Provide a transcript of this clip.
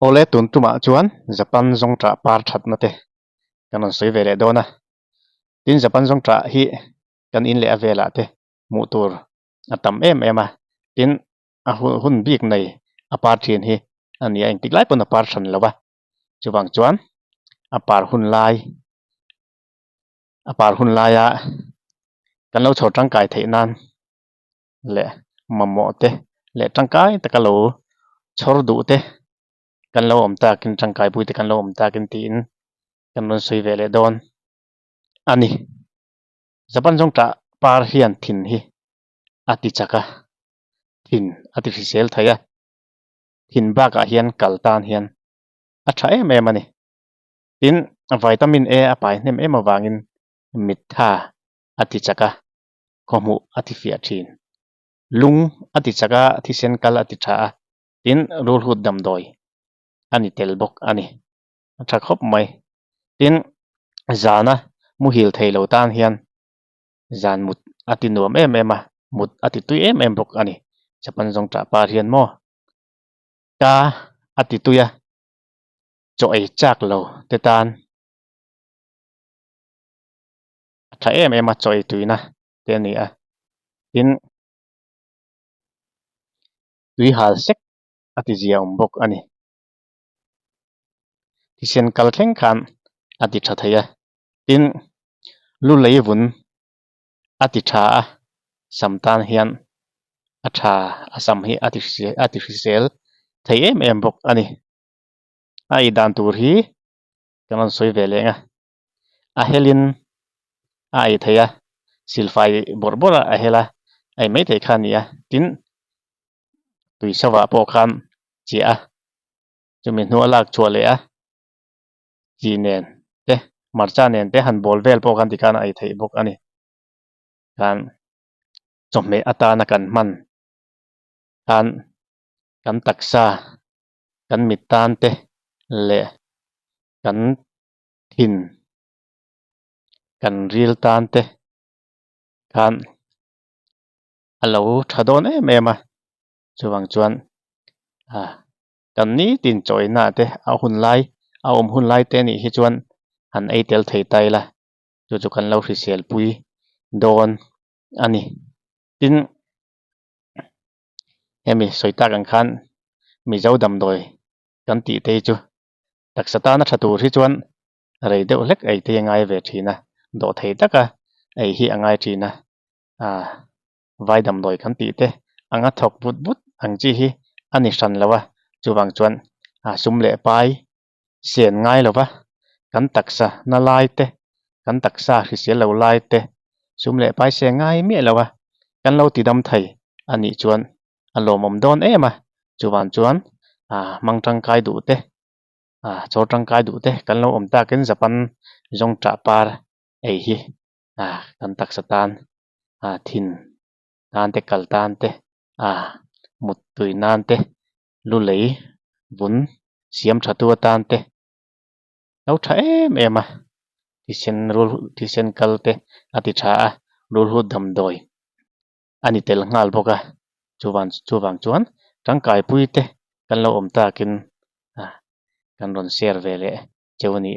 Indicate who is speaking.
Speaker 1: Ole tun tuma chuan Japan zongtra par thatna te kanon soi vele dona tin Japan zongtra hi kan in le avela te mu tur atam em tin a hun bik nei apar thin hi ania eng tiklai pon apar than lawa chuwang chuan apar hun laia kan lo chho tangkai theinan le mamo te le tangkai takalo chhor du te kan lo om ta kin tangkai pui te kan lo om ta kin tin kan non soi vele don ani Japan zongtra par hian thin hi ati chaka thin artificial thaya thin baka hian kaltan hian a tha em ani tin vitamin A apai nem em awangin mitha ati chaka komu ati fia thin lung ati chaka thi sen kal ati tha tin rul hut dam doi ani telbok ani thakop mai tin zana mu hil theilo tan hian zan mut ati nuam em mut ati tui em bok ani Japan zongtra par hian mo ka ati tuya cho ei chak lo te tan tha em cho ei tuina te ni a tin tui hal sek ati zia bok ani tisen kal thleng khan ati tha thaya tin lu leivun ati tha samtan hian atha asam hi artificial thei em bok ani ai dan tur hi kanon soi velenga a helin ai thaya silfai borbora a hela ai mai thei khania tin tui sawa po khan chia chumi nu alak chole a ji nen te marcha nen te han bol vel po kan tikan ai thei bok ani kan chome atana kan man kan taksa kan mitan te le kan thin kan ril tan te kan alo thadon em chuwang chuan kan ni tin choina te a hun lai a om hun lai te ni hi chuan han ei tel thei tai la chu kan lo hrisel pui don ani tin hemi soita kan khan mi zo dam doi kan ti te chu taksata na thatu hi chuan rei deuh hlek ei te ngai ve thina do thei taka ei hi angai thina vai dam doi kan ti te anga thok but ang chi hi ani hran lawa chuwang chuan sum le pai sen ngai lawa kan taksa na lai te kan taksa hrisel lo lai te sum le pai se ngai mi lawa kan lo ti dam thei ani chuan alom om don chuwan chuan mang tangkai du te chor tangkai du te kan lo om ta kin Japan zongtra par ei hi kan taksa tan thin tan te kal tan te mut tui nan te lu lei vun siam thatu tan te lo tha em tisen kal te ati tha rul hu dam doi ani tel ngal boka chuwang chuan tangkai pui te kan lo om ta kin kan ron share vele chewani